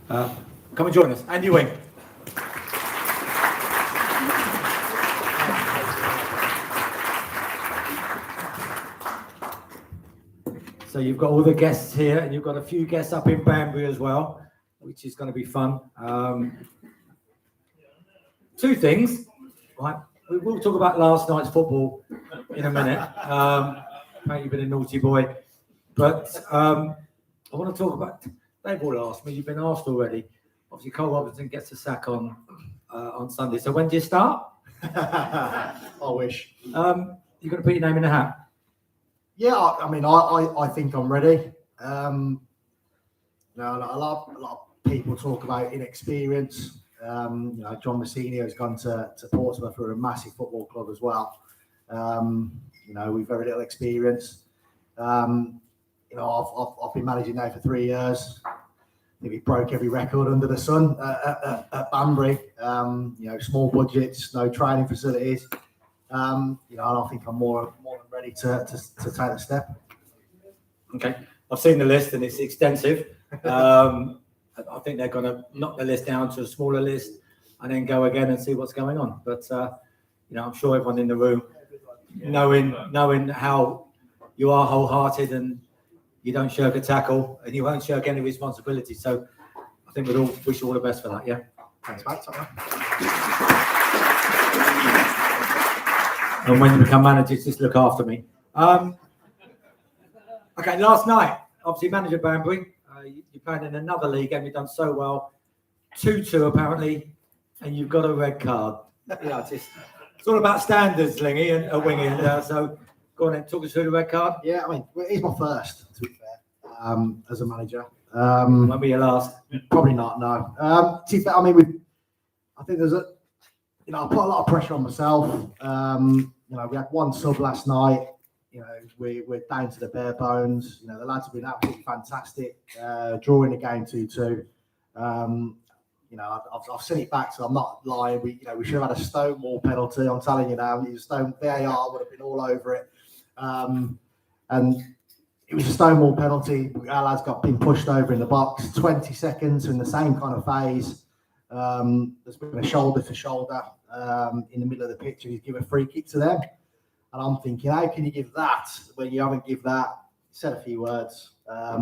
Come and join us. Andy Whing. So you've got all the guests here, and you've got a few guests up in Banbury as well, which is going to be fun. Two things, right? We will talk about last night's football in a minute. Apparently you've been a naughty boy, but I want to talk about. They've all asked me. You've been asked already. Obviously, Cole Robinson gets a sack on Sunday. So when do you start? I wish. You're going to put your name in the hat. Yeah, I mean, I think I'm ready. A lot of people talk about inexperience. John Messini has gone to Portsmouth for a massive football club as well. With very little experience. I've been managing now for 3 years. I think we broke every record under the sun at Banbury. Small budgets, no training facilities. I think I'm more than ready to take the step. Okay, I've seen the list and it's extensive. I think they're going to knock the list down to a smaller list and then go again and see what's going on. But I'm sure everyone in the room, knowing how you are wholehearted and you don't shirk a tackle and you won't shirk any responsibility. So I think we'd all wish you all the best for that. Yeah. Thanks, mate. And when you become managers, just look after me. Okay, last night, obviously manager Banbury, you're playing in another league and you've done so well. 2-2 apparently, and you've got a red card. It's all about standards, Lingy and Wingy. So go on and talk us through the red card. Yeah, I mean, it's my first, to be fair, as a manager. When were your last? Probably not, no. To be fair, I mean, I think there's I put a lot of pressure on myself. We had one sub last night. We're down to the bare bones. The lads have been absolutely fantastic. Drawing the game 2-2. I've seen it back, so I'm not lying. We should have had a Stonewall penalty. I'm telling you now, VAR would have been all over it. And it was a Stonewall penalty. Our lads been pushed over in the box. 20 seconds in the same kind of phase. There's been a shoulder to shoulder in the middle of the pitch, and he's given a free kick to them. And I'm thinking, how can you give that when you haven't give that? Said a few words. I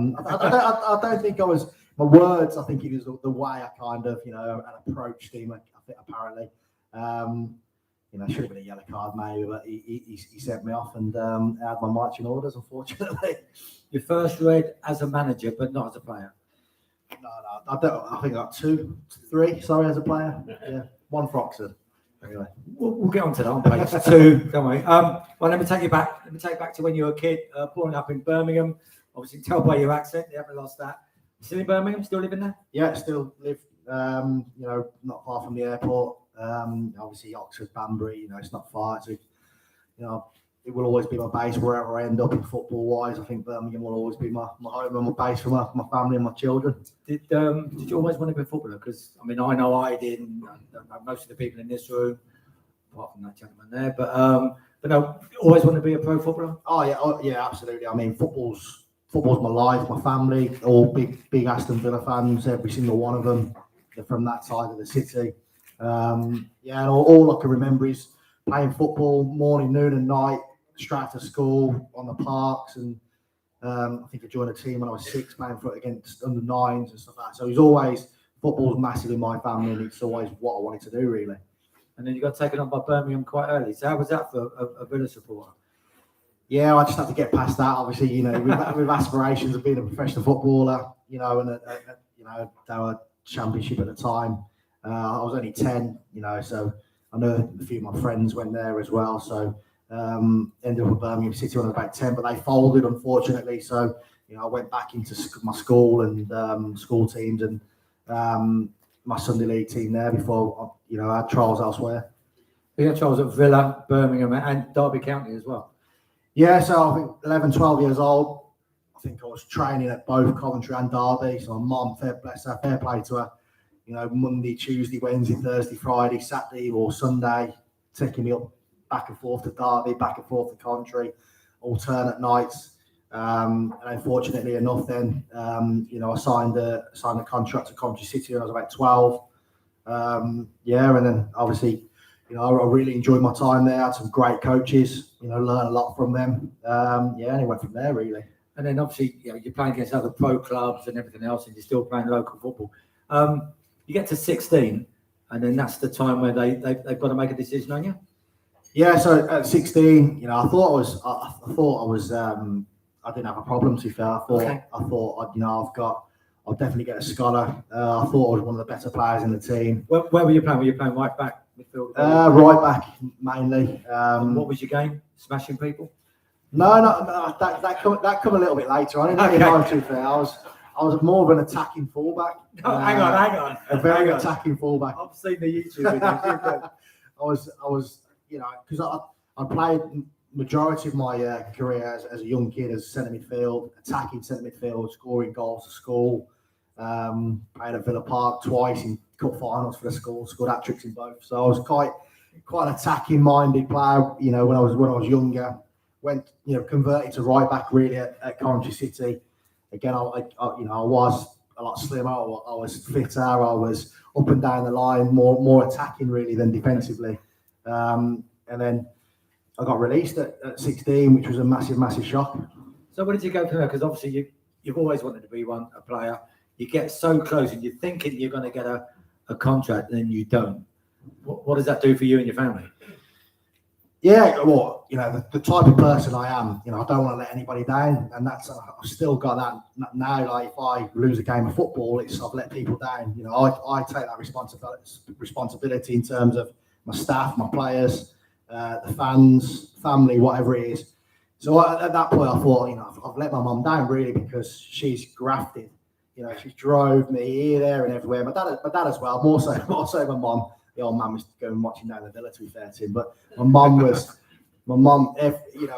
don't think I was my words. I think it was the way I kind of approached him. I think apparently, should have been a yellow card maybe, but he sent me off and I had my marching orders. Unfortunately, your first red as a manager, but not as a player. No, I don't. I think I got 2, 3. Sorry, as a player. Yeah, 1 for Oxford. Anyway, we'll get on to that on page 2. Don't worry. Well, let me take you back. Let me take you back to when you were a kid, growing up in Birmingham. Obviously, tell by your accent, you haven't lost that. Still in Birmingham? Still living there? Yeah, still live. Not far from the airport. Obviously, Oxford, Banbury. It's not far. So, it will always be my base wherever I end up in football-wise. I think Birmingham will always be my home and my base for my family and my children. Did you always want to be a footballer? Because, I know I did, and most of the people in this room, apart from that gentleman there, but no, always want to be a pro footballer? Oh, yeah, absolutely. I mean, football's my life, my family, all big Aston Villa fans, every single one of them. They're from that side of the city. And all I can remember is playing football morning, noon and night, straight to school on the parks, and I think I joined a team when I was 6, playing for against under 9s and stuff like that. So football's massive in my family, and it's always what I wanted to do, really. And then you got taken on by Birmingham quite early. So how was that for a Villa supporter? Yeah, I just had to get past that. Obviously, with aspirations of being a professional footballer, and our championship at the time. I was only 10, so I know a few of my friends went there as well. So ended up at Birmingham City when I was about 10, but they folded, unfortunately. So, I went back into my school and school teams and my Sunday league team there before, I had trials elsewhere. You had trials at Villa, Birmingham and Derby County as well. Yeah, so I think 11, 12 years old. I think I was training at both Coventry and Derby. So my mum, fair play to her. Monday, Tuesday, Wednesday, Thursday, Friday, Saturday or Sunday, taking me up back and forth to Derby, back and forth to Coventry, alternate nights. And unfortunately enough, then I signed a contract at Coventry City when I was about 12. And then obviously, I really enjoyed my time there. I had some great coaches, learned a lot from them. And it went from there really. And then obviously, you're playing against other pro clubs and everything else, and you're still playing local football. You get to 16, and then that's the time where they've got to make a decision on you. Yeah. So at 16, I didn't have a problem. To be fair, I thought I'll definitely get a scholar. I thought I was one of the better players in the team. Where were you playing? Were you playing right back, midfield? Right back mainly. What was your game? Smashing people? No, that come a little bit later. I didn't really know, to be fair. I was more of an attacking fullback. Oh, hang on. A very attacking fullback. I've seen the YouTube videos. I was, because I played majority of my career as a young kid as centre midfield, attacking centre midfield, scoring goals for school. Played at Villa Park twice in cup finals for the school, scored hat-tricks in both. So I was quite an attacking-minded player. When I was younger, went converted to right back really at Coventry City. Again, I was a lot slimmer. I was fitter. I was up and down the line, more attacking really than defensively. And then I got released at 16, which was a massive shock. So where did you go from there? Because obviously you've always wanted to be a player. You get so close and you're thinking you're going to get a contract, and then you don't. What does that do for you and your family? Yeah, well, the type of person I am, I don't want to let anybody down, and I've still got that now. Like if I lose a game of football, I've let people down. I take that responsibility in terms of my staff, my players, the fans, family, whatever it is. So at that point, I thought, I've let my mum down really, because she's grafted. She drove me here, there, and everywhere. My dad as well, more so my mum. The old man was going watching down the Villa, to be fair to him. But my mum,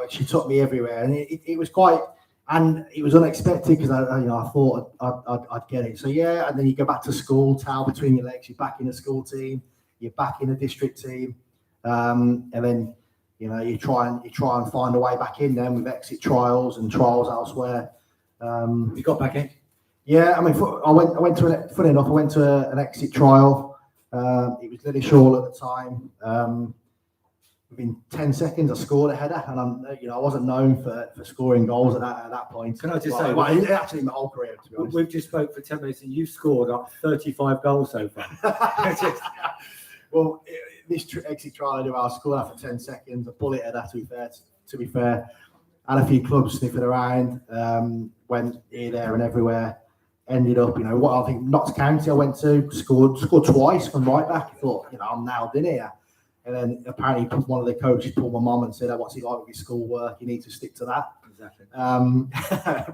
she took me everywhere, and it was quite, and it was unexpected because I thought I'd get it. So yeah, and then you go back to school, towel between your legs, you're back in the school team, you're back in the district team, and then you try and find a way back in then with exit trials and trials elsewhere. You got back in? Yeah, I mean, funny enough, I went to an exit trial. It was Lily Shaw at the time. Within 10 seconds, I scored a header, and I wasn't known for scoring goals at that point. Can I just say, actually my whole career, to be honest. We've just spoke for 10 minutes, and you've scored 35 goals so far. Well, this exit trial I scored after 10 seconds. A bullet header, to be fair. Had a few clubs sniffing around. Went here, there, and everywhere. Ended up, what I think Notts County I went to, scored twice from right back. I thought, I'm nailed in here. And then apparently one of the coaches pulled my mum and said, what's he like with his schoolwork? You need to stick to that. Exactly.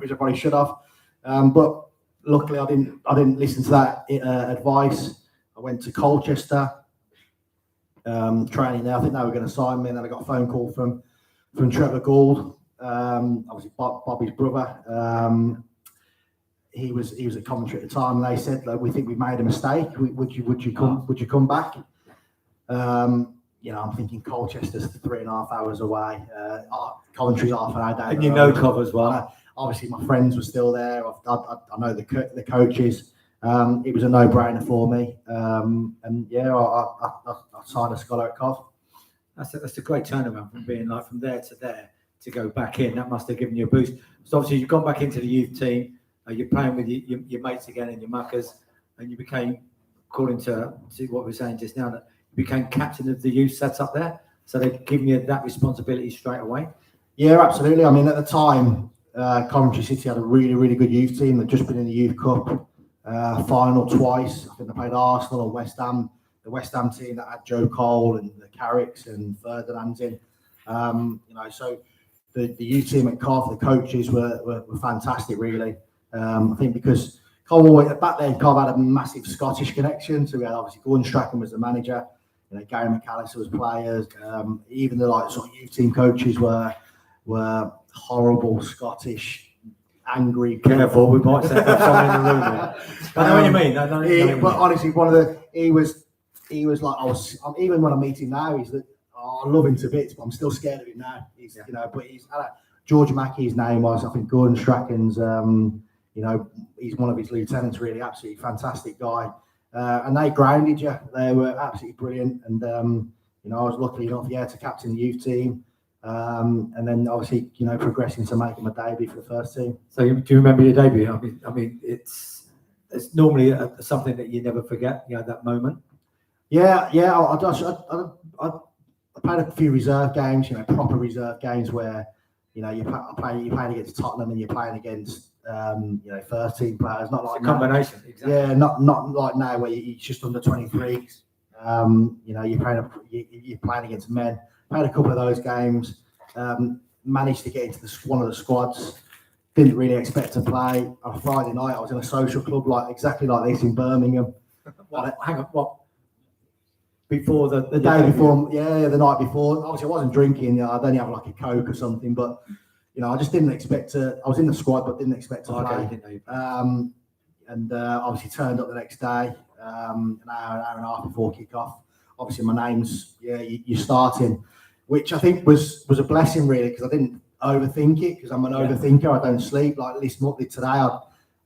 Which I probably should have. But luckily I didn't listen to that advice. I went to Colchester, training there. I think they were going to sign me, and then I got a phone call from Trevor Gould, obviously Bobby's brother. He was at Coventry at the time, and they said, "Look, we think we made a mistake. Would you come back?" I'm thinking Colchester's 3.5 hours away. Coventry's half an hour down. And Cov as well. Obviously, my friends were still there. I know the coaches. It was a no-brainer for me. I signed a scholar at Cov. That's a great turnaround from being from there to there to go back in. That must have given you a boost. So obviously you've gone back into the youth team. You're playing with your mates again and your muckers, and you became, according to what we were saying just now, that you became captain of the youth set up there. So they've given you that responsibility straight away. Yeah, absolutely. I mean, at the time, Coventry City had a really, really good youth team. They'd just been in the Youth Cup final twice. I think they played Arsenal or West Ham. The West Ham team that had Joe Cole and the Carricks and Ferdinand in. So the youth team at Cov, the coaches were fantastic, really. I think because back then, Cov had a massive Scottish connection. So we had obviously Gordon Strachan was the manager. Gary McAllister was players. Even the sort of youth team coaches were horrible Scottish, angry. Careful, we might set up someone in the room there. I know what you mean. But honestly, he was like, even when I meet him now, I love him to bits, but I'm still scared of him now. But he's had a George Mackey's name was, I think Gordon Strachan's, you know, he's one of his lieutenants, really, absolutely fantastic guy. And they grounded you. They were absolutely brilliant. And, you know, I was lucky enough, to captain the youth team. And then obviously, you know, progressing to making my debut for the first team. So do you remember your debut? I mean, it's normally something that you never forget, you know, that moment. Yeah. I played a few reserve games, you know, proper reserve games where, you know, you're playing against Tottenham and you're playing against, you know, first team players. Not like it's a combination. Exactly. Yeah, not like now where you're just under 23s. You know, you're playing against men. Played a couple of those games. Managed to get into one of the squads. Didn't really expect to play. On a Friday night, I was in a social club exactly like this in Birmingham. Hang on, what? Before the day before, the night before. Obviously, I wasn't drinking. You know, I'd only have like a Coke or something. But you know, I just didn't expect to. I was in the squad, but didn't expect to play. And obviously turned up the next day, an hour and a half before kick-off. Obviously, my name's you're starting, which I think was a blessing really, because I didn't overthink it, because I'm an overthinker. I don't sleep. Like this morning today, I've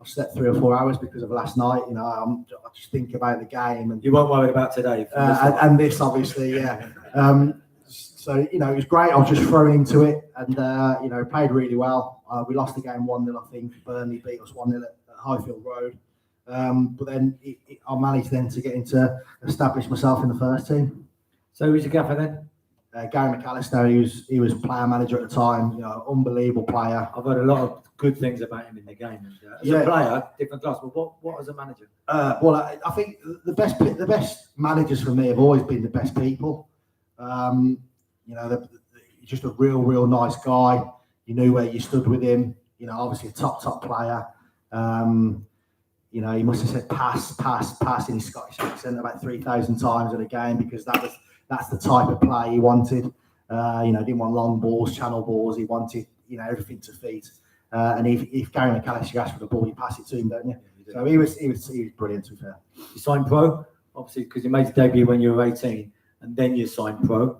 slept 3 or 4 hours because of last night. You know, I just think about the game, and you weren't worried about today. And this obviously, so you know, it was great. I was just thrown into it, and you know, played really well. We lost the game 1-0, I think. Burnley beat us 1-0 at Highfield Road. But then I managed then to get into establish myself in the first team. So who was your gaffer then? Gary McAllister. He was player manager at the time. You know, unbelievable player. I've heard a lot of good things about him in the game. And, as a player, different class. But what as a manager? Well, I think the best managers for me have always been the best people. You know, he's just a real nice guy. You knew where you stood with him. You know, obviously a top player. You know, he must have said pass in his Scottish accent about 3,000 times in a game, because that's the type of play he wanted. You know, didn't want long balls, channel balls. He wanted, you know, everything to feet. And if Gary McAllister asked for the ball, you pass it to him, don't you? Yeah, so he was brilliant, to be fair. You signed pro, obviously, because you made your debut when you were 18, and then you signed pro.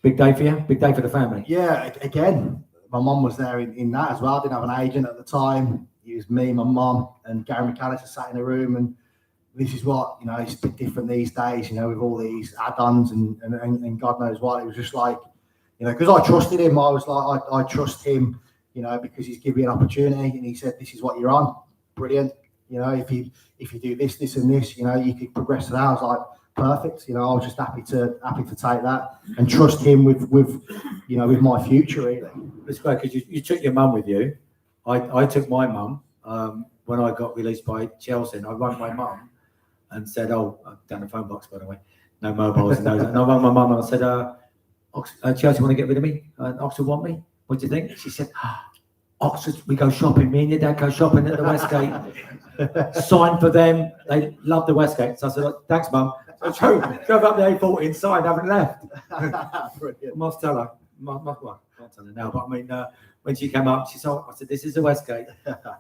Big day for you? Big day for the family? Yeah, again, my mum was there in that as well. I didn't have an agent at the time. It was me, my mum, and Gary McAllister sat in a room, and this is what, you know, it's a bit different these days, you know, with all these add-ons and God knows what. It was just like, you know, because I trusted him. I was like, I trust him, you know, because he's given me an opportunity, and he said, this is what you're on. Brilliant. You know, if you do this and this, you know, you could progress to that. I was like, perfect. You know, I was just happy to take that and trust him with you know, with my future, really. It's great because you took your mum with you. I took my mum when I got released by Chelsea, and I rang my mum and said, down the phone box, by the way, no mobiles and those. And I rang my mum and I said, Chelsea want to get rid of me? Oxford want me? What do you think? She said, Oxford, we go shopping. Me and your dad go shopping at the Westgate. Signed for them. They love the Westgate. So I said, thanks, mum. So drove up the A14, signed, haven't left. Brilliant. Must tell her. Well, can't tell her now, but I mean, when she came up, she said, I said, this is the Westgate.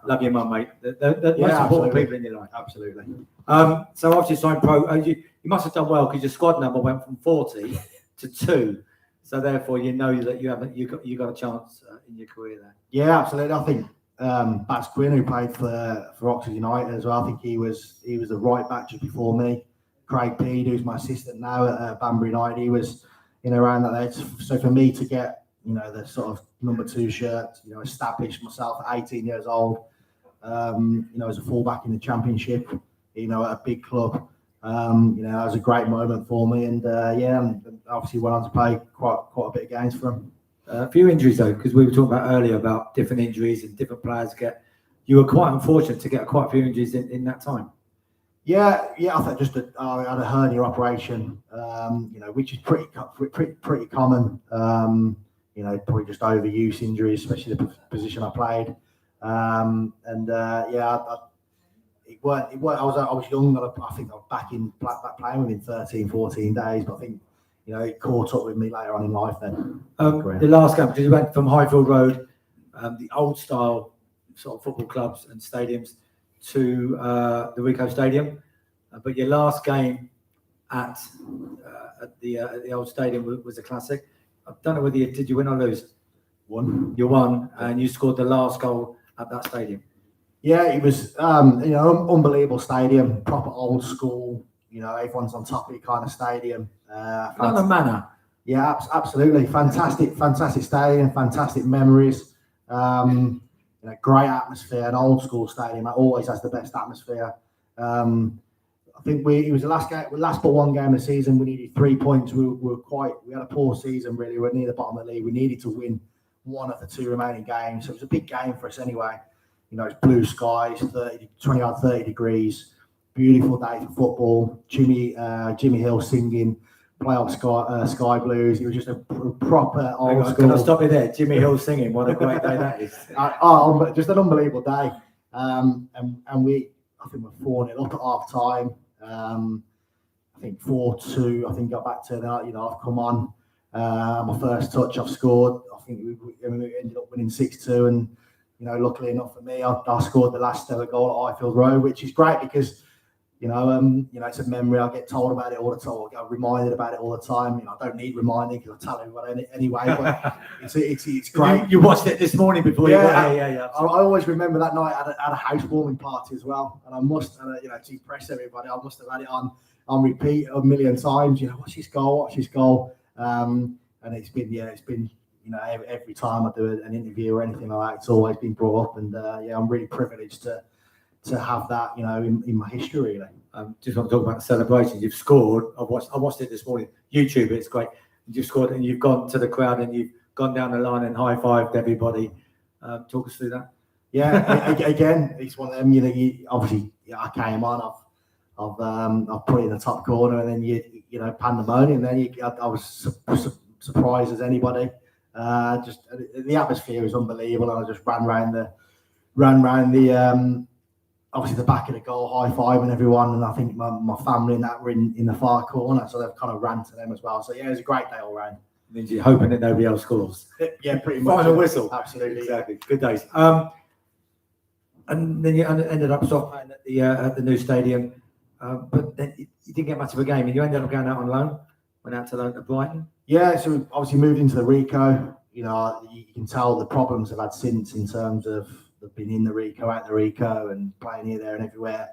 Love your mum, mate. The most important people in your life. Absolutely. So obviously signed pro. You must have done well, because your squad number went from 40 to 2. So therefore, you know that you got a chance in your career there. Yeah, absolutely. I think Bats Quinn, who played for Oxford United as well, I think he was the right back just before me. Craig Peed, who's my assistant now at Banbury United, he was, you know, around that age. So for me to get, you know, the sort of number 2 shirt, you know, establish myself at 18 years old, you know, as a fullback in the Championship, you know, at a big club, you know, that was a great moment for me. And and obviously went on to play quite a bit of games for him. A few injuries though, because we were talking about earlier about different injuries and different players get. You were quite unfortunate to get quite a few injuries in that time. Yeah. I thought I had a hernia operation, you know, which is pretty common. You know, probably just overuse injuries, especially the position I played. It weren't. I was young. I think I was back playing within 13, 14 days. But I think, you know, it caught up with me later on in life. Then the last game, because you went from Highfield Road, the old style sort of football clubs and stadiums, to the Ricoh Stadium, but your last game at the old stadium was a classic. I don't know whether did you win or lose? Won. You won, and you scored the last goal at that stadium. Yeah, it was unbelievable stadium, proper old school. Everyone's on top of it kind of stadium. Like the Manor. Yeah, absolutely fantastic stadium, fantastic memories. Great atmosphere, an old school stadium. That always has the best atmosphere. I think it was the last but one game of the season. We needed 3 points. We had a poor season really. We're near the bottom of the league. We needed to win one of the 2 remaining games. So it was a big game for us anyway. It's blue skies, 30 degrees, beautiful day for football. Jimmy Hill singing playoff Sky Blues. It was just a proper old school. Can I stop you there? Jimmy Hill singing. What a great day that is. Just an unbelievable day. And I think we're 4-0 up at half time. I think 4-2. I think got back to that. I've come on. My first touch, I've scored. I think we ended up winning 6-2. And luckily enough for me, I scored the last ever goal at Highfield Road, which is great because it's a memory. I get told about it all the time. I get reminded about it all the time. I don't need reminding because I tell everyone anyway. But it's great. You watched it this morning before you got here. Yeah. I always remember that night at a housewarming party as well. And I must, to impress everybody, I must have had it on repeat a million times. Watch this goal. And it's been every time I do an interview or anything like that, it's always been brought up. And I'm really privileged to have that, in my history, really. Just want to talk about the celebrations. You've scored. I watched it this morning. YouTube, it's great. You've scored and you've gone to the crowd and you've gone down the line and high-fived everybody. Talk us through that. Yeah, again, it's one of them. Obviously, I came on. I've put it in the top corner, and then pandemonium. And then I was surprised as anybody. Just the atmosphere was unbelievable, and I just ran round the obviously the back of the goal, high-fiving everyone, and I think my family and that were in the far corner, so they've kind of ran to them as well. So yeah, it was a great day all round. Means you're hoping that nobody else scores. Yeah, pretty much. Final whistle. Absolutely. Exactly. Good days. And then you ended up stopping at the new stadium, but then you didn't get much of a game, and you ended up going out on loan. Went out to Brighton. Yeah, so we obviously moved into the Rico. You can tell the problems I've had since in terms of they've been in the Rico, out the Rico, and playing here, there, and everywhere.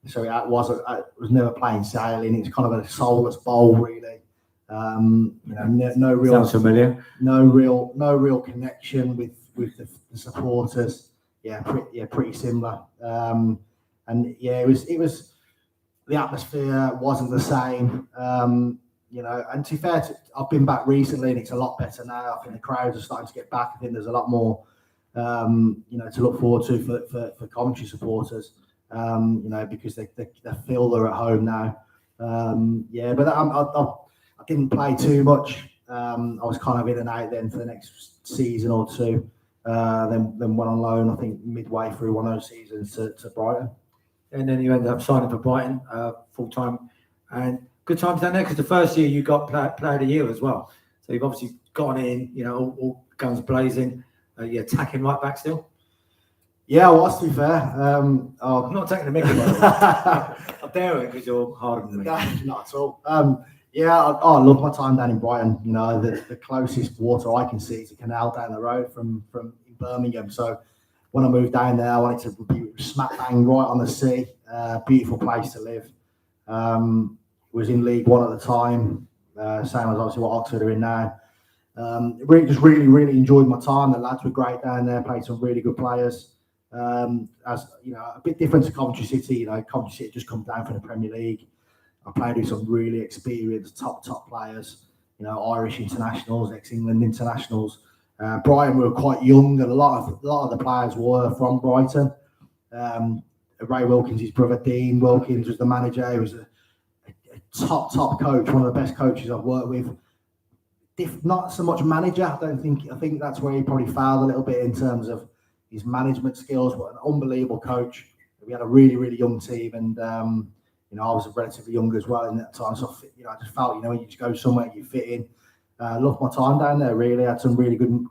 So it was never plain sailing. It's kind of a soulless bowl, really. No real. Sounds familiar. No real connection with the supporters. Pretty similar. It was the atmosphere wasn't the same. And to be fair, I've been back recently, and it's a lot better now. I think the crowds are starting to get back. I think there's a lot more. To look forward to for Coventry supporters, because they feel they're at home now. But I didn't play too much. I was kind of in and out then for the next season or two. Then went on loan, I think, midway through one of those seasons to Brighton. And then you ended up signing for Brighton full time. And good times down there, because the first year you got player of the year as well. So you've obviously gone in, all guns blazing. You're attacking right back still? Yeah, I was, to be fair. I'm not taking the mickey, by the way. I dare it because you're harder than me. Not at all. I love my time down in Brighton. The closest water I can see is a canal down the road from Birmingham. So when I moved down there, I wanted to be smack bang right on the sea. Beautiful place to live. Was in League One at the time, same as obviously what Oxford are in now. Really enjoyed my time. The lads were great down there. Played some really good players. As a bit different to Coventry City. Coventry City just come down from the Premier League. I played with some really experienced top players. Irish internationals, ex-England internationals. Brighton were quite young, and a lot of the players were from Brighton. Ray Wilkins, his brother Dean Wilkins, was the manager. He was a top coach, one of the best coaches I've worked with. Not so much manager. I think that's where he probably failed a little bit in terms of his management skills, but an unbelievable coach. We had a really young team, and I was relatively young as well in that time. So I just felt you just go somewhere you fit in. Loved my time down there. Really had some really good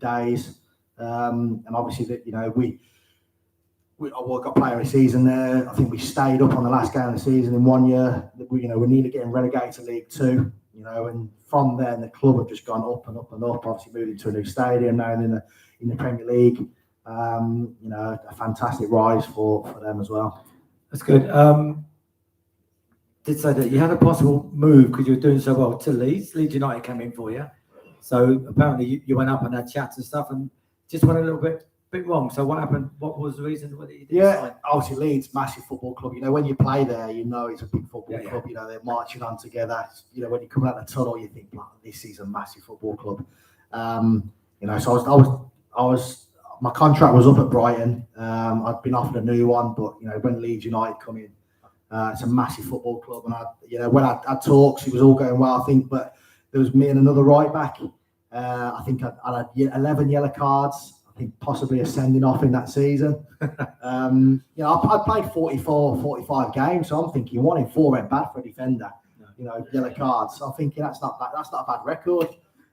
days, and obviously that I got player of the season there. I think we stayed up on the last game of the season in 1 year. We're nearly getting relegated to League Two. you know, and from then the club have just gone up and up and up. Obviously, moving to a new stadium now in the Premier League. You know, a fantastic rise for them as well. That's good. Did say that you had a possible move because you were doing so well to Leeds. Leeds United came in for you. So apparently you went up and had chats and stuff and just went a little bit wrong. So what happened? What was the reason? What you did obviously Leeds, massive football club. You know, when you play there, you know it's a big football club. You know, they're marching on together. You know, when you come out the tunnel, you think, this is a massive football club. You know, so I was my contract was up at Brighton. I'd been offered a new one, but you know, when Leeds United come in, it's a massive football club. And when I had talks, it was all going well, I think, but there was me and another right back. I think I had 11 yellow cards. I think possibly a sending off in that season. You know, I played 45 games, so I'm thinking 1 in 4 went bad for a defender. You know, yellow cards. So I'm thinking that's not a bad record.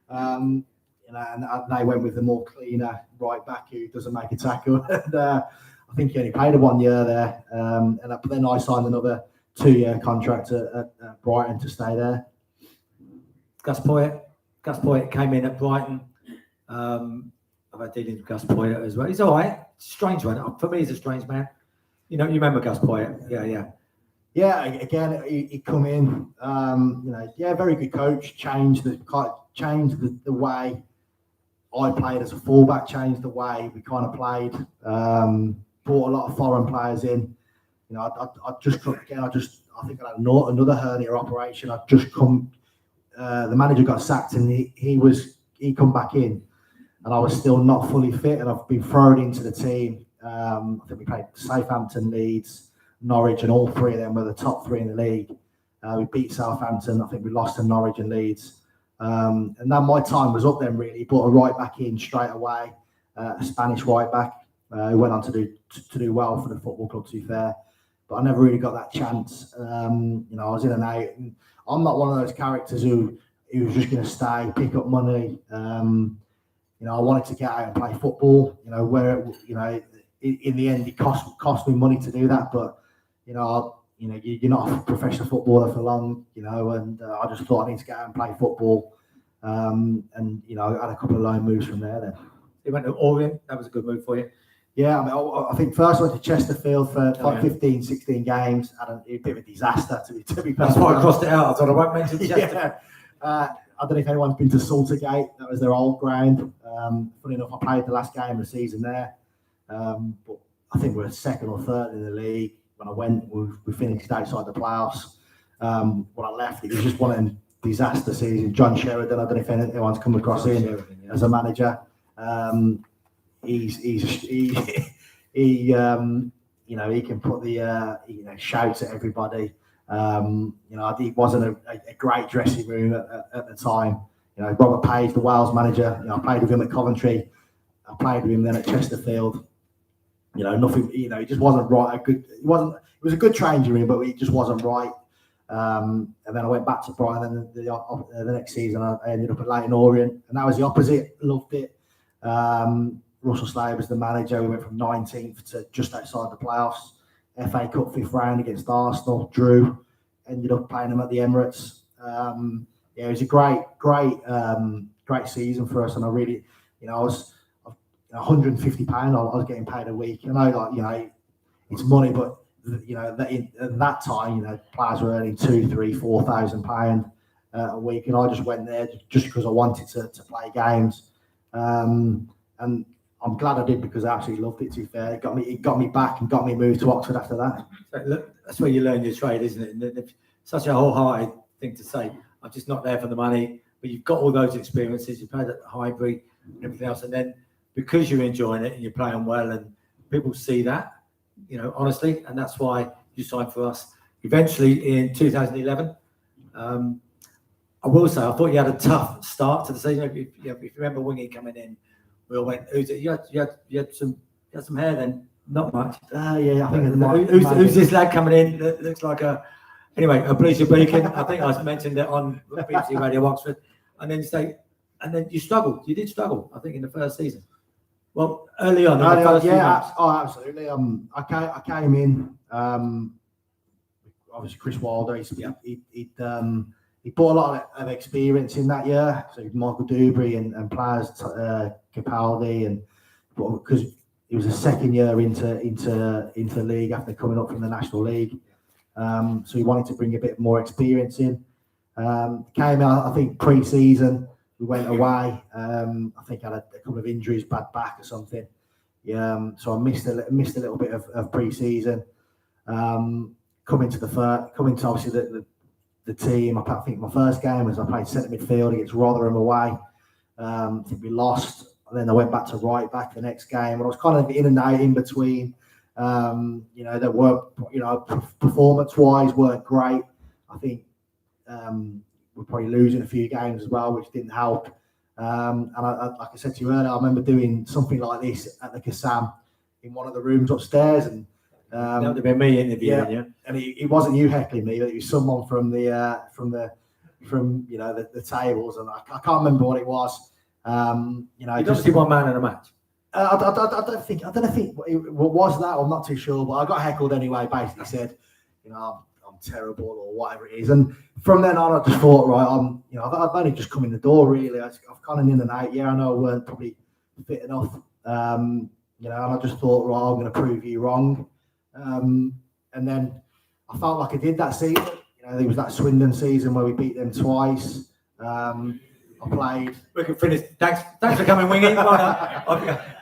You know, and they went with the more cleaner right back who doesn't make a tackle. And I think he only played a 1 year there. But then I signed another 2-year contract at Brighton to stay there. Gus Poyet came in at Brighton. I've had dealings with Gus Poyet as well. He's all right. Strange one. For me, he's a strange man. You know, you remember Gus Poyet? Yeah. Again, he come in. You know, very good coach. Changed the way I played as a fullback. Changed the way we kind of played. Brought a lot of foreign players in. You know, I think I had another hernia operation. I'd just come. The manager got sacked, and he come back in, and I was still not fully fit, and I've been thrown into the team. I think we played Southampton, Leeds, Norwich, and all 3 of them were the top 3 in the league. We beat Southampton. I think we lost to Norwich and Leeds. And then my time was up then, really. Brought a right back in straight away, a Spanish right back who went on to do well for the football club, to be fair. But I never really got that chance. You know, I was in and out. And I'm not one of those characters who was just going to stay, pick up money. You know, I wanted to get out and play football. You know, where in the end it cost me money to do that. But you know, you're not a professional footballer for long. You know, and I just thought I need to get out and play football. And you know, I had a couple of loan moves from there. Then you went to Orient. That was a good move for you. Yeah, I mean, I think first I went to Chesterfield for 15, 16 games. Had a bit of a disaster to be fair. That's why I crossed it out. I thought I won't mention Chesterfield. I don't know if anyone's been to Saltergate. That was their old ground. Funny enough, I played the last game of the season there. But I think we were 2nd or 3rd in the league. When I went, we finished outside the playoffs. When I left, it was just one of them disaster seasons. John Sheridan, I don't know if anyone's come across him as a manager. He you know, he can put the shouts at everybody. You know, he wasn't a great dressing room at the time. You know, Robert Page, the Wales manager. You know, I played with him at Coventry. I played with him then at Chesterfield. You know, nothing. You know, he just wasn't right. It was a good training room, but it just wasn't right. And then I went back to Brighton. And the next season, I ended up at Leyton Orient, and that was the opposite. Loved it. Russell Slade was the manager. We went from 19th to just outside the playoffs. FA Cup 5th round against Arsenal. Drew. Ended up playing them at the Emirates. It was a great season for us, and I really, you know, I was £150 I was getting paid a week. I know, like, you know, it's money, but you know, at that time, you know, players were earning £2,000, £3,000, £4,000 a week, and I just went there just because I wanted to play games. And I'm glad I did, because I absolutely loved it, to be fair. It got me back and got me moved to Oxford after that. So, look, that's where you learn your trade, isn't it? And such a wholehearted thing to say. I'm just not there for the money, but you've got all those experiences. You played at Highbury and everything else, and then because you're enjoying it and you're playing well, and people see that, you know, honestly, and that's why you signed for us. Eventually, in 2011, I will say I thought you had a tough start to the season. If you remember Whing coming in, we all went, you had some hair then, not much. Yeah, I think who's this lad coming in that looks like a Bleacher Beacon? I think I mentioned it on BBC Radio Oxford, and then you struggled. You did struggle, I think, in the first season. Well, early on, absolutely. I came in. Obviously, Chris Wilder. He'd he brought a lot of experience in that year. So Michael Dewberry and players, Capaldi, and because it was a second year into league after coming up from the National League. So he wanted to bring a bit more experience in. Came out, I think, pre-season. We went away. I think I had a couple of injuries, bad back or something. So I missed a little bit of pre-season. Coming to obviously the team. I think my first game was I played centre midfield against Rotherham away. I think we lost. And then I went back to right back the next game, and I was kind of in and out in between. There were, performance-wise weren't great. I think we're probably losing a few games as well, which didn't help. And like I said to you earlier, I remember doing something like this at the Kassam in one of the rooms upstairs, and that would have been me interviewing you. And it wasn't you heckling me, but it was someone from the tables, and I can't remember what it was. You obviously one man in a match. I don't think it was that. I'm not too sure, but I got heckled anyway. Basically said, I'm terrible or whatever it is. And from then on, I just thought, right, I've only just come in the door really. I've gone in and out. Yeah, I know I weren't probably fit enough. And I just thought, right, I'm going to prove you wrong. And then I felt like I did that season. There was that Swindon season where we beat them twice. I played. We can finish. Thanks for coming, Wingy.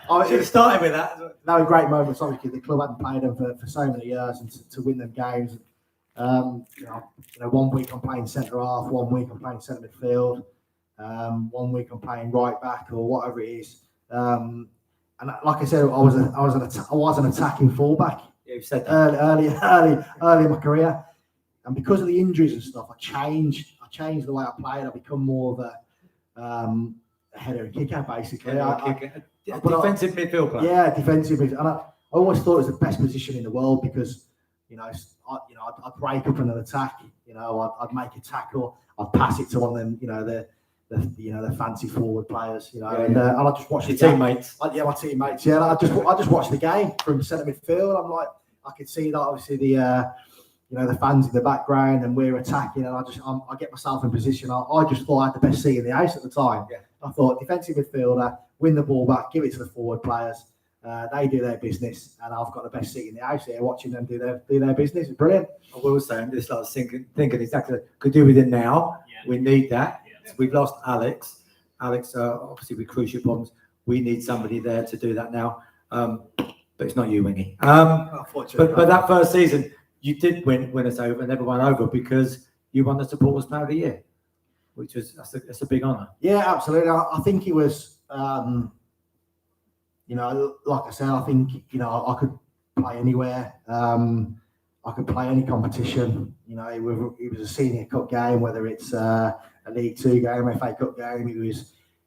I should have started with that. They were great moments. Obviously, the club hadn't played them for so many years, and to win them games. 1 week I'm playing centre half, 1 week I'm playing centre midfield, 1 week I'm playing right back or whatever it is. And like I said, I was an attacking fullback. Yeah, you said that early in my career, and because of the injuries and stuff, I changed the way I played. I become more of a header and kicker, basically. Defensive midfield player. Yeah, defensive midfield. And I always thought it was the best position in the world because, I'd break up an attack. I'd make a tackle. I'd pass it to one of them. The fancy forward players. And I just watched your teammates. My teammates. Yeah, I just watched the game from centre midfield. I'm like, I could see that obviously the fans in the background and we're attacking, and I get myself in position. I just thought I had the best seat in the house at the time. Yeah. I thought defensive midfielder, win the ball back, give it to the forward players. They do their business, and I've got the best seat in the house here, watching them do their business. It's brilliant. I will say, I'm just like thinking exactly could do with it now. Yeah. We need that. Yeah. We've lost Alex. Obviously with cruise ship bombs, we need somebody there to do that now. But it's not you, Wingy. But that first season, you did win us over, never won over because you won the Supporters Player of the Year, which was that's a big honour. Yeah, absolutely. I think it was, like I said, I think I could play anywhere. I could play any competition. It was a Senior Cup game, whether it's a League Two game, FA Cup game.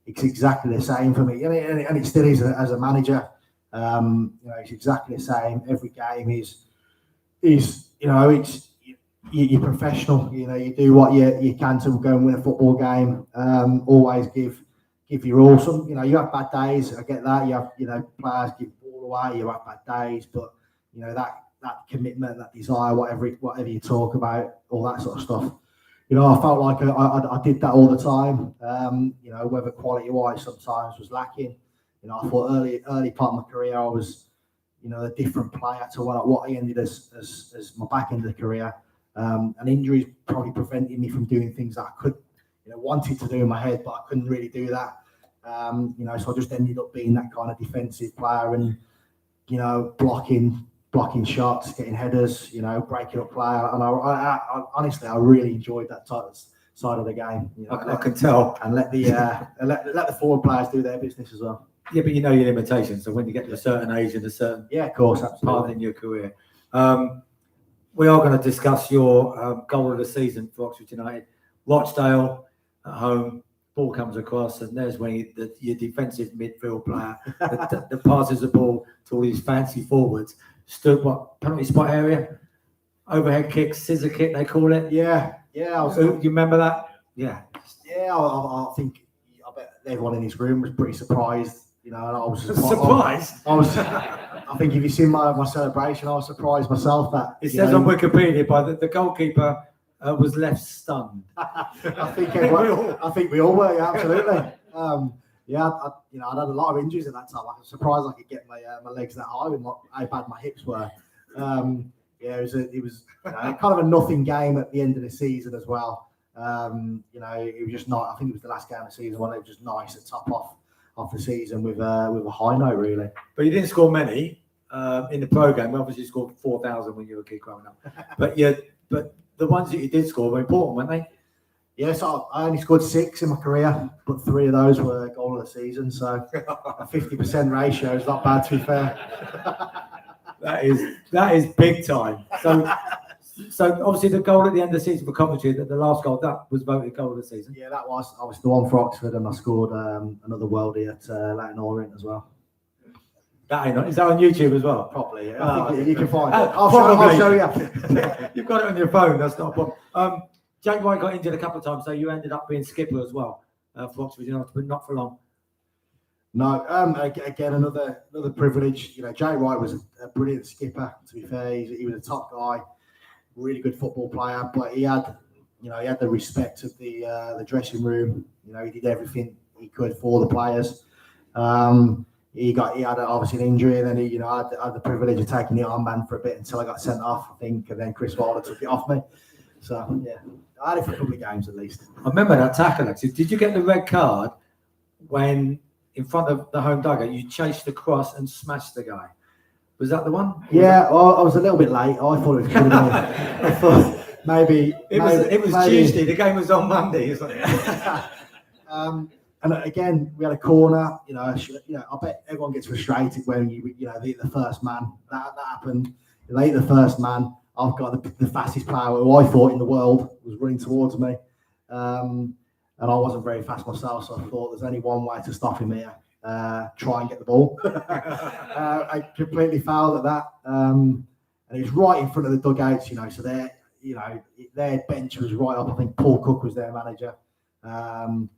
It's exactly the same for me, and it still is as a manager. It's exactly the same. Every game is you're professional. You do what you can to go and win a football game. Always give your all. You have bad days. I get that. You have players give the ball away. You have bad days, but that commitment, that desire, whatever you talk about, all that sort of stuff. I felt like I did that all the time. Whether quality wise sometimes was lacking. I thought early part of my career I was a different player to what I ended as my back end of the career. And injuries probably prevented me from doing things that I could, wanted to do in my head, but I couldn't really do that. So I just ended up being that kind of defensive player and, blocking shots, getting headers, breaking up play. And I honestly, I really enjoyed that side of the game. I can tell. And let the forward players do their business as well. Yeah, but your limitations. So when you get to a certain age and a certain of course, part in your career, we are going to discuss your goal of the season for Oxford United. Rochdale at home, ball comes across, and there's when your defensive midfield player that passes the ball to all these fancy forwards. Stood penalty spot area, overhead kick, scissor kick they call it. Yeah. You remember that? Yeah. I think I bet everyone in this room was pretty surprised. And I was surprised. I think if you've seen my celebration, I was surprised myself that it says on Wikipedia by the goalkeeper was left stunned. I think we all were, yeah, absolutely. I'd had a lot of injuries at that time. I was surprised I could get my legs that high with how bad my hips were. It was kind of a nothing game at the end of the season as well. It was just not. I think it was the last game of the season when it was just nice to top off the season with a high note, really. But you didn't score many in the program. We obviously scored 4,000 when you were a kid growing up. But the ones that you did score were important, weren't they? Yes, I only scored 6 in my career, but 3 of those were goal of the season. So a 50% ratio is not bad, to be fair. That is big time. So obviously the goal at the end of the season for Coventry, the last goal, that was voted goal of the season. Yeah, that was obviously the one for Oxford, and I scored another worldie at Leighton Orient as well. Is that on YouTube as well? Probably, yeah. I think you can find it. I'll show you. You've got it on your phone, that's not a problem. Jake White got injured a couple of times, so you ended up being skipper as well for Oxford United, but not for long. No, again, another privilege. Jay Wright was a brilliant skipper, to be fair. He was a top guy, really good football player, but he had the respect of the dressing room. He did everything he could for the players. He had obviously an injury, and then he had the privilege of taking the armband for a bit until I got sent off, I think, and then Chris Wilder took it off me. So yeah, I had it for a couple of games at least. I remember that tackle, actually. Did you get the red card when in front of the home dugout you chased the cross and smashed the guy? Was that the one? Yeah, well, I was a little bit late. I thought it was going to be. I thought maybe it was Tuesday. The game was on Monday, isn't it? And again, we had a corner. I bet everyone gets frustrated when you hit the first man. That happened. They hit the first man. I've got the fastest player who I thought in the world was running towards me, and I wasn't very fast myself. So I thought there's only one way to stop him here. Try and get the ball. I completely fouled at that, and it was right in front of the dugouts. So their bench was right up. I think Paul Cook was their manager. And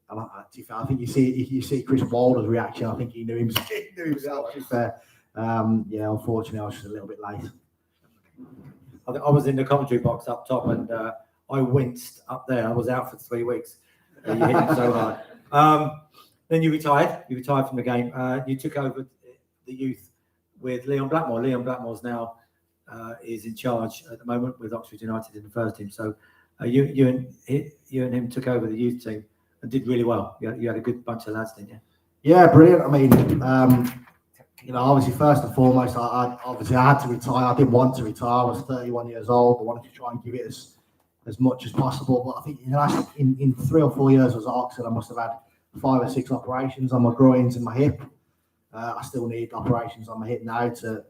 I think you see Chris Wilder's reaction. I think he knew himself. Unfortunately, I was just a little bit late. I was in the commentary box up top, and I winced up there. I was out for 3 weeks. You hit him so hard. Then you retired. You retired from the game. You took over the youth with Leon Blackmore. Leon Blackmore's now is in charge at the moment with Oxford United in the first team. So you and him took over the youth team and did really well. You had a good bunch of lads, didn't you? Yeah, brilliant. I mean, obviously, first and foremost, I had to retire. I didn't want to retire. I was 31 years old. I wanted to try and give it as much as possible. But I think in 3 or 4 years I was at Oxford, I must have had 5 or 6 operations on my groins and my hip. I still need operations on my hip now to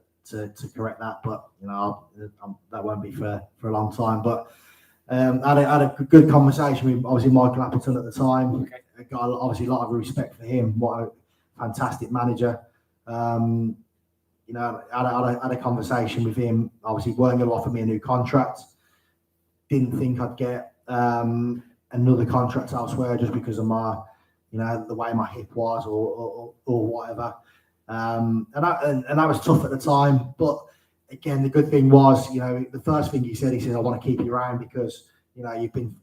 correct that, but that won't be for a long time. But I had a good conversation with obviously Michael Appleton at the time. Okay. I got obviously a lot of respect for him. What a fantastic manager. I had a conversation with him. Obviously, weren't going to offer me a new contract. Didn't think I'd get another contract elsewhere just because of my, the way my hip was or whatever. And that was tough at the time. But again, the good thing was, the first thing he said, I want to keep you around because you've been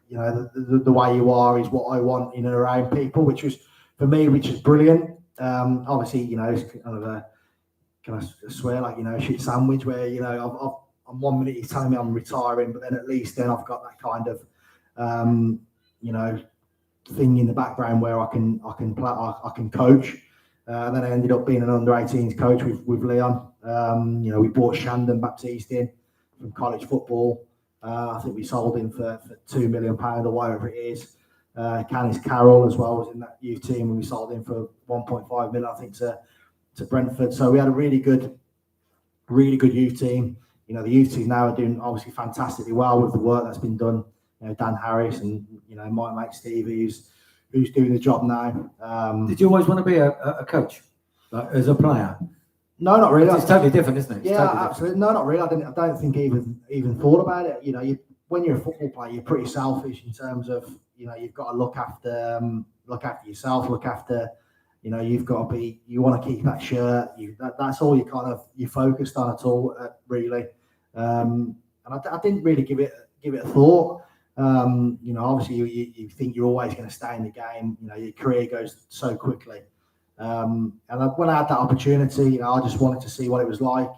the way you are is what I want in and around people, which is brilliant. Obviously, it's kind of a, can I swear, like, a shit sandwich where, on 1 minute he's telling me I'm retiring, but then at least then I've got that kind of, thing in the background where I can play, I can coach. And then I ended up being an under-18s coach with Leon. We bought Shandon Baptiste in from college football. I think we sold him for £2 million or whatever it is. Canis Carroll as well was in that youth team, and we sold him for 1.5 million, I think, to Brentford. So we had a really good youth team. The youth team now are doing obviously fantastically well with the work that's been done. Dan Harris and my mate Stevie, who's doing the job now. Did you always want to be a coach, like, as a player? No, not really. It's totally different, isn't it? Yeah, absolutely. No, not really. I don't think I even thought about it. When you're a football player, you're pretty selfish in terms of you've got to look after yourself, look after you've got to be. You want to keep that shirt. That's all you're focused on at all, really. I didn't really give it a thought. Obviously you think you're always going to stay in the game. Your career goes so quickly. And when I had that opportunity, I just wanted to see what it was like.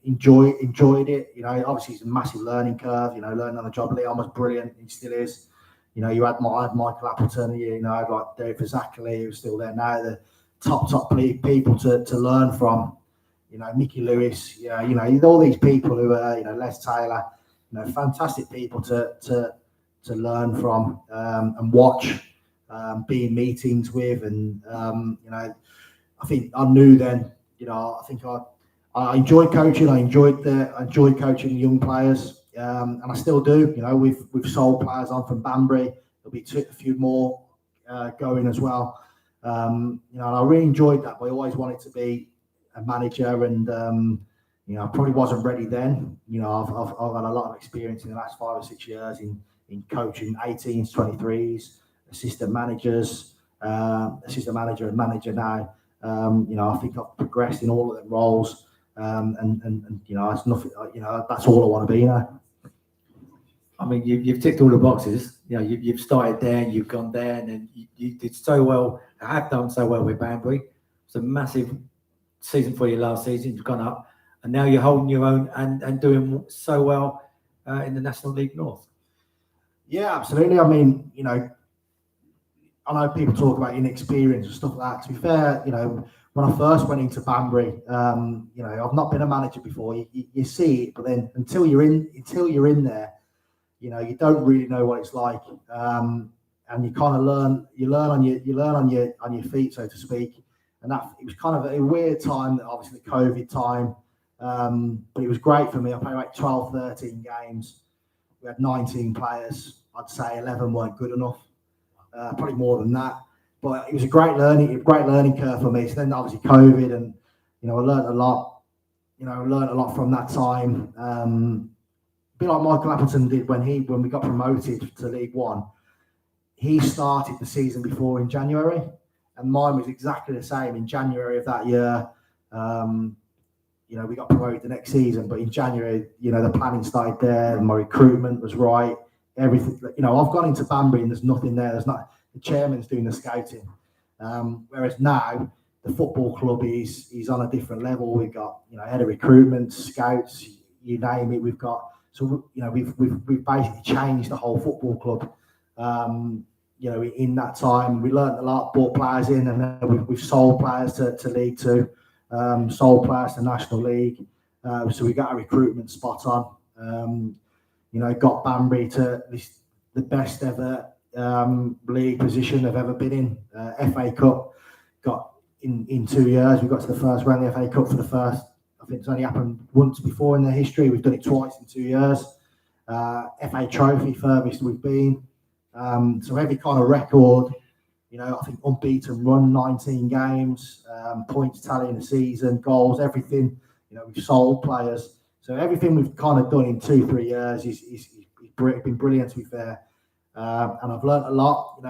Enjoyed it. Obviously it's a massive learning curve. Learning on the job. Leon was brilliant. He still is. You had Michael Appleton. I had like Dave Zackley, who's still there now. The top people to learn from. Mickey Lewis. All these people who are Les Taylor. Fantastic people to learn from and watch. Be in meetings with, and I think I knew then. I think I enjoyed coaching. I enjoyed coaching the young players, and I still do. We've sold players on from Banbury. There'll be a few more going as well. And I really enjoyed that. But I always wanted to be a manager, and I probably wasn't ready then. I've had a lot of experience in the last 5 or 6 years in coaching 18s, 23s, assistant managers, assistant manager and manager now. I think I've progressed in all of them roles, and it's nothing. That's all I want to be now. I mean, you've ticked all the boxes. You've started there, and you've gone there, and then you did so well. Have done so well with Banbury. It's a massive season for you last season. You've gone up, and now you're holding your own and doing so well in the National League North. Yeah, absolutely. I mean, I know people talk about inexperience and stuff like that. To be fair, when I first went into Banbury, I've not been a manager before. You see it, but then until you're in there, you don't really know what it's like, and you kind of learn. You learn on your feet, so to speak. And that it was kind of a weird time, obviously the COVID time, but it was great for me. I played like 12, 13 games. We had 19 players. I'd say 11 weren't good enough. Probably more than that, but it was a great learning curve for me. So then obviously COVID, and I learned a lot. Learned a lot from that time. A bit like Michael Appleton did when we got promoted to League One. He started the season before in January, and mine was exactly the same. In January of that year, we got promoted the next season, but in January, the planning started there, and my recruitment was right. Everything, I've gone into Banbury and there's nothing there. There's not, the chairman's doing the scouting. Whereas now the football club is on a different level. We've got, head of recruitment, scouts, you name it. We've got, so, we've basically changed the whole football club. In that time, we learned a lot, brought players in, and then we've sold players to League Two, sold players to National League. So we got a recruitment spot on. Got Banbury to the best ever league position they've ever been in. FA Cup got in 2 years. We got to the first round of the FA Cup for the first. I think it's only happened once before in their history. We've done it twice in 2 years. FA Trophy, furthest we've been. So every kind of record. I think unbeaten run, 19 games, points tally in the season, goals, everything. We've sold players. So everything we've kind of done in 2-3 years is been brilliant, to be fair. And I've learned a lot.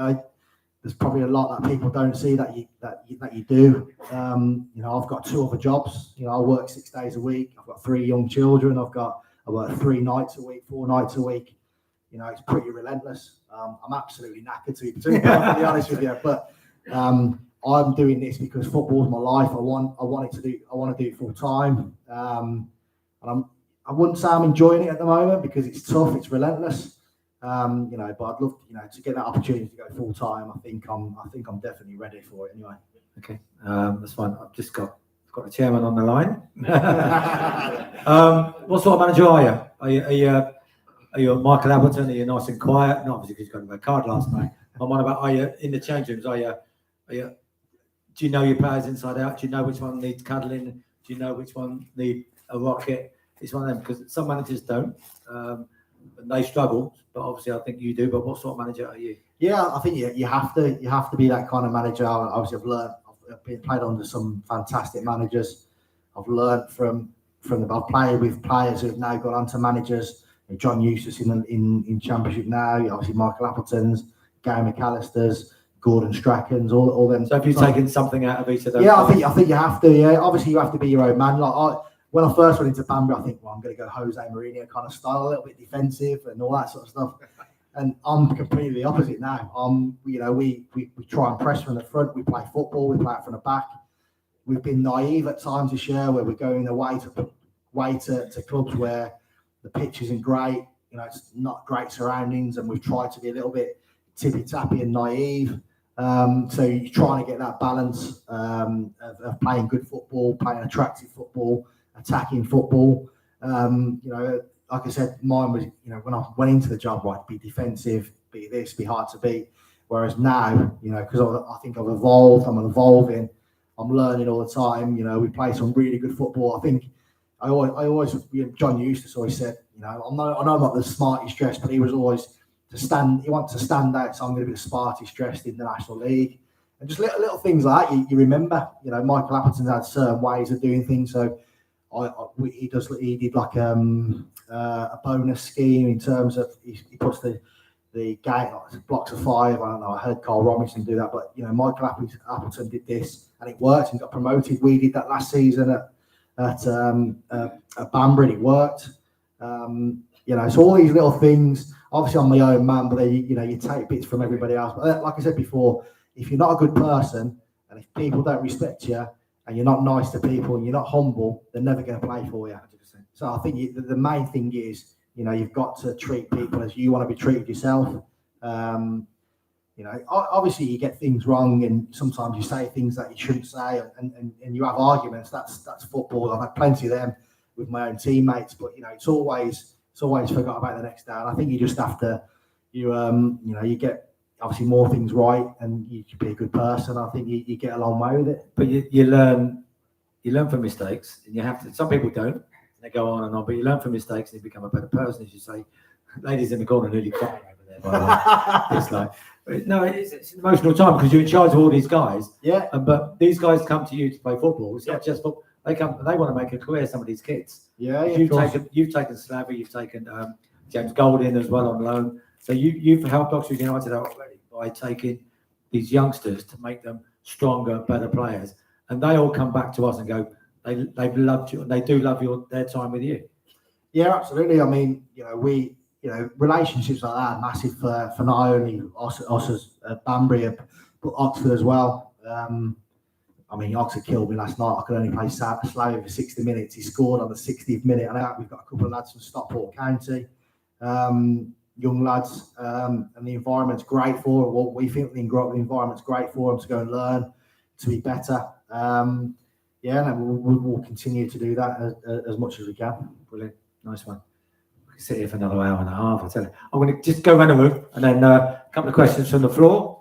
There's probably a lot that people don't see that you do. I've got 2 other jobs. I work 6 days a week. I've got 3 young children. I work 3 nights a week, 4 nights a week. It's pretty relentless. I'm absolutely knackered, to be honest with you. But I'm doing this because football's my life. I want to do it full time. And I wouldn't say I'm enjoying it at the moment because it's tough, it's relentless. But I'd love, to get that opportunity to go full time. I think I'm definitely ready for it anyway. Okay, that's fine. I've just got the chairman on the line. What sort of manager are you? Are you Michael Appleton? Are you nice and quiet? Not obviously because you got a red card last night. I'm on about, are you in the change rooms? Are you? Do you know your players inside out? Do you know which one needs cuddling? Do you know which one need a rocket? It's one of them, because some managers don't, and they struggle. But obviously, I think you do. But what sort of manager are you? Yeah, I think you have to be that kind of manager. Obviously, I've played under some fantastic managers. I've learned from them. I've played with players who've now got onto managers. John Eustace in Championship now. Obviously, Michael Appleton's, Gary McAllister's, Gordon Strachan's, all them. So have you taken something out of each of those? Yeah, I think you have to. Yeah, obviously you have to be your own man. Like when I first went into Banbury, I think, well, I'm going to go Jose Mourinho kind of style, a little bit defensive and all that sort of stuff. And I'm completely the opposite now. We try and press from the front. We play football. We play it from the back. We've been naive at times this year where we're going away to clubs where the pitch isn't great. It's not great surroundings, and we've tried to be a little bit tippy-tappy and naive. So you're trying to get that balance of playing good football, playing attractive football, attacking football. Like I said, mine was, when I went into the job, right, be defensive, be this, be hard to beat. Whereas now, because I think I've evolved, I'm evolving, I'm learning all the time. We play some really good football. I think I always John Eustace always said, I know I'm not the smartest dressed, but he was always he wants to stand out, so I'm going to be the smartest dressed in the National League. And just little things like that, you remember. Michael Appleton's had certain ways of doing things, so he did like a bonus scheme in terms of he puts the gate like blocks of 5. I don't know. I heard Carl Robinson do that, but Michael Appleton did this and it worked and got promoted. We did that last season at Banbury. And it worked. So all these little things. Obviously, I'm my own man, but then you take bits from everybody else. But like I said before, if you're not a good person and if people don't respect you and you're not nice to people and you're not humble, they're never going to play for you. 100%. So I think the main thing is, you've got to treat people as you want to be treated yourself. Obviously you get things wrong and sometimes you say things that you shouldn't say and you have arguments. That's football. I've had plenty of them with my own teammates, but it's always forgot about the next day. And I think you just have to, you get obviously more things right and you can be a good person. I think you get a long way with it. But you learn from mistakes, and you have to. Some people don't. They go on and on, but you learn from mistakes and you become a better person, as you say. Ladies in the corner nearly crying over there, by the way. It's like, it's an emotional time because you're in charge of all these guys. Yeah. But these guys come to you to play football. It's not just football. They want to make a career. Some of these kids. Yeah. You've taken Slavy, you've taken James Golding as well on loan. So you've helped Oxford United out already by taking these youngsters to make them stronger, better players, and they all come back to us and go, they've loved you, and they do love their time with you. Yeah, absolutely. I mean, we, relationships like that are massive for not only us as Banbury, but Oxford as well. Oxford killed me last night. I could only play Slavy for 60 minutes. He scored on the 60th minute. And we've got a couple of lads from Stockport County, young lads, and the environment's great for them. Well, we think the environment's great for them to go and learn, to be better. We'll continue to do that as much as we can. Brilliant. Nice one. We can sit here for another hour and a half, I tell you. I'm going to just go around the room and then a couple of questions from the floor.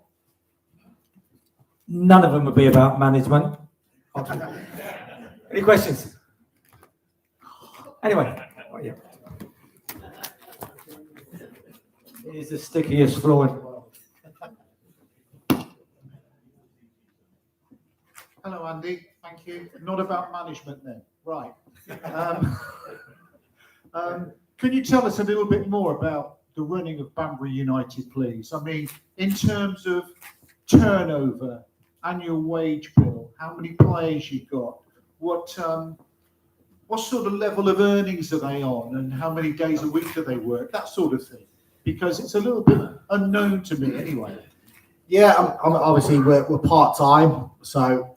None of them will be about management. Any questions? Anyway. Here's the stickiest floor in the world. Hello, Andy. Thank you. Not about management then. Right. Can you tell us a little bit more about the running of Banbury United, please? I mean, in terms of turnover, annual wage bill, how many players you've got, what sort of level of earnings are they on, and how many days a week do they work, that sort of thing, because it's a little bit unknown to me anyway. Yeah, obviously we're part-time, so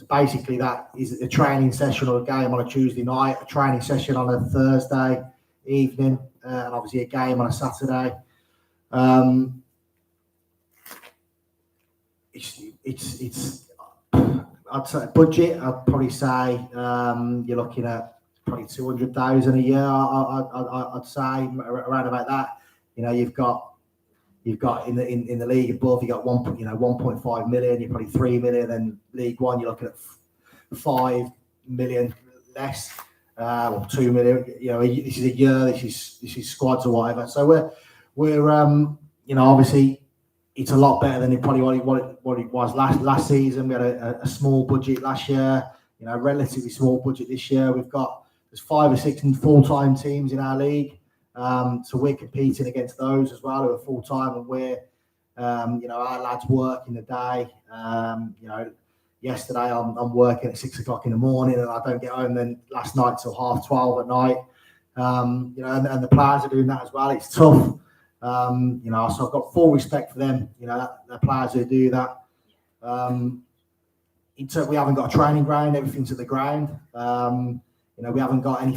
basically that is a training session or a game on a Tuesday night, a training session on a Thursday evening, and obviously a game on a Saturday. It's I'd say budget. I'd probably say you're looking at probably 200,000 a year. I'd say around about that. You've got in the league above, you got 1.5 million. You're probably 3 million. Then League One, you're looking at 5 million less, or 2 million. This is a year. This is squads or whatever. So we're obviously. It's a lot better than what it was last season. We had a small budget last year, relatively small budget this year. There's 5 or 6 full-time teams in our league, so we're competing against those as well who are full-time, and we're, our lads work in the day. yesterday I'm working at 6 o'clock in the morning, and I don't get home then last night till 12:30 at night. And the players are doing that as well. It's tough. So I've got full respect for them. The players who do that. We haven't got a training ground. Everything's at the ground. We haven't got any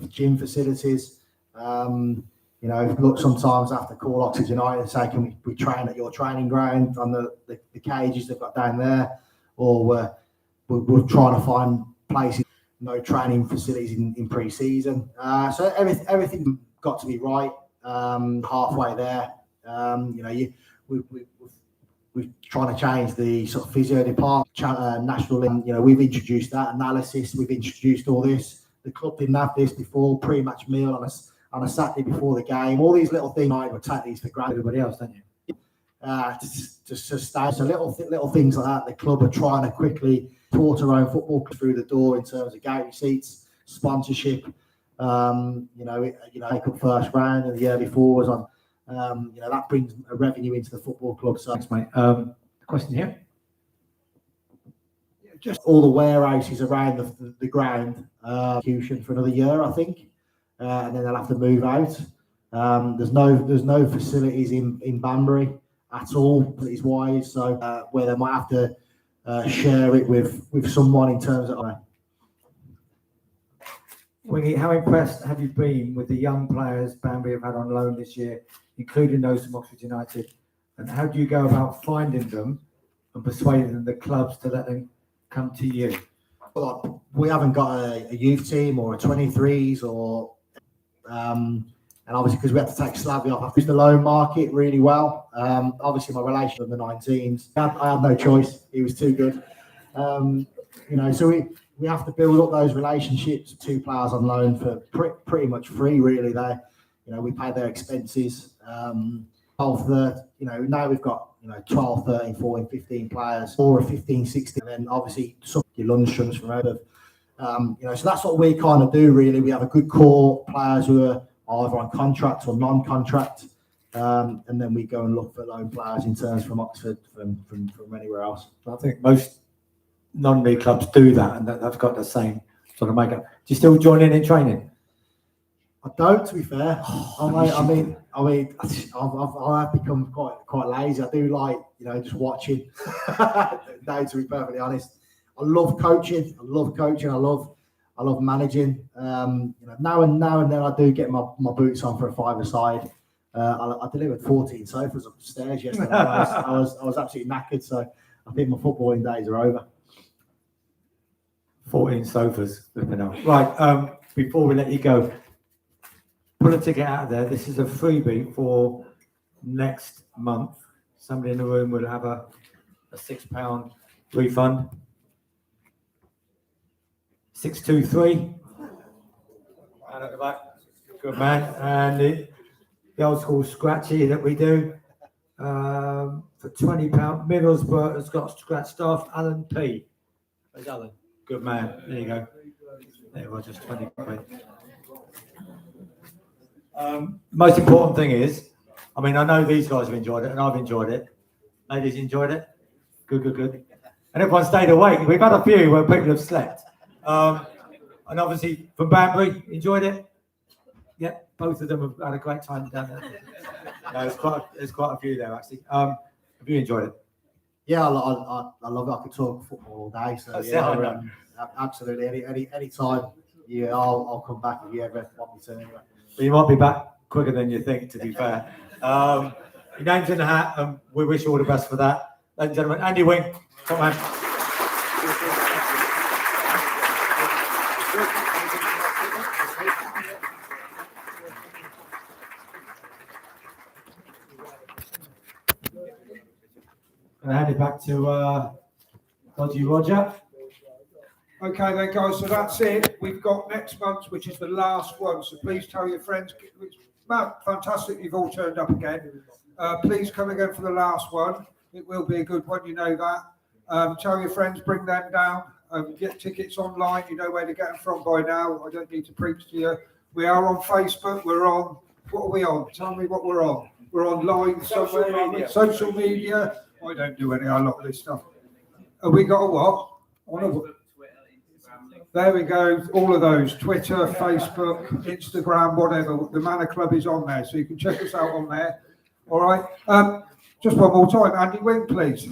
gym facilities. Look, sometimes I have to call Oxford United and say, can we train at your training ground on the cages they've got down there? Or we're trying to find places, no training facilities in pre-season. So everything got to be right. Halfway there. We're trying to change the sort of physio department, national. We've introduced that analysis. We've introduced all this. The club didn't have this before. Pre-match meal on a Saturday before the game. All these little things. I would take these for granted. Everybody else, don't you? To sustain. So little things like that. The club are trying to quickly port our own football through the door in terms of gate receipts, sponsorship. Make up first round, and the year before was on. That brings a revenue into the football club. So Thanks, mate. Question here. Just all the warehouses around the ground. For another year, I think, and then they'll have to move out. There's no facilities in Banbury at all, facilities wise. So where they might have to share it with someone in terms of. Wingy, how impressed have you been with the young players Banbury have had on loan this year, including those from Oxford United? And how do you go about finding them and persuading the clubs to let them come to you? Well, we haven't got a youth team or a 23s and obviously because we had to take Slavia off, I used the loan market really well. Obviously my relation with the 19s, I had no choice. He was too good. So we have to build up those relationships. 2 players on loan for pretty much free, really. We pay their expenses. Now we've got 12, 13, 14, 15 players, or 15, 16, and then obviously some your Lundströms from out of. So that's what we kind of do, really. We have a good core players who are either on contract or non-contract, and then we go and look for loan players in terms from Oxford, from anywhere else. I think most non-league clubs do that, and they've got the same sort of makeup. Do you still join in training? I don't, to be fair. I've become quite lazy. I do like, just watching. No, to be perfectly honest, I love coaching. I love managing. Now and then I do get my boots on for a five-a-side. I delivered 14 sofas up the stairs yesterday. I was absolutely knackered. So I think my footballing days are over. 14 sofas. Right. Before we let you go, pull a ticket out of there. This is a freebie for next month. Somebody in the room will have a £6 refund. 623. And at the back. Good man. And the old school scratchy that we do for £20. Middlesbrough has got scratched off. Alan P. Where's Alan? Good man. There you go. There was just 20 quid. Most important thing is, I know these guys have enjoyed it, and I've enjoyed it. Ladies enjoyed it. Good. And everyone stayed awake. We've had a few where people have slept. And obviously from Banbury, enjoyed it. Yeah, both of them have had a great time down there. No, there's quite a few there actually. Have you enjoyed it? Yeah, I love it. I could talk football all day. So yeah, absolutely. Any time. Yeah, I'll come back if you ever want me to. Anyway. But you might be back quicker than you think, to be fair. Your name's in the hat, and we wish you all the best for that. Ladies and gentlemen, Andy Whing, come on. And hand it back to Dodgy Roger. Okay then, guys, so that's it. We've got next month, which is the last one. So please tell your friends. Matt, fantastic, you've all turned up again. Please come again for the last one. It will be a good one, you know that. Tell your friends, bring them down. Get tickets online. You know where to get them from by now. I don't need to preach to you. We are on Facebook. We're on. What are we on? Tell me what we're on. We're online somewhere. Social media. I don't do any a lot of this stuff. Have we got a what? On a, there we go. All of those: Twitter, Facebook, Instagram, whatever. The Manor Club is on there, so you can check us out on there. All right. Just one more time, Andy Whing, please.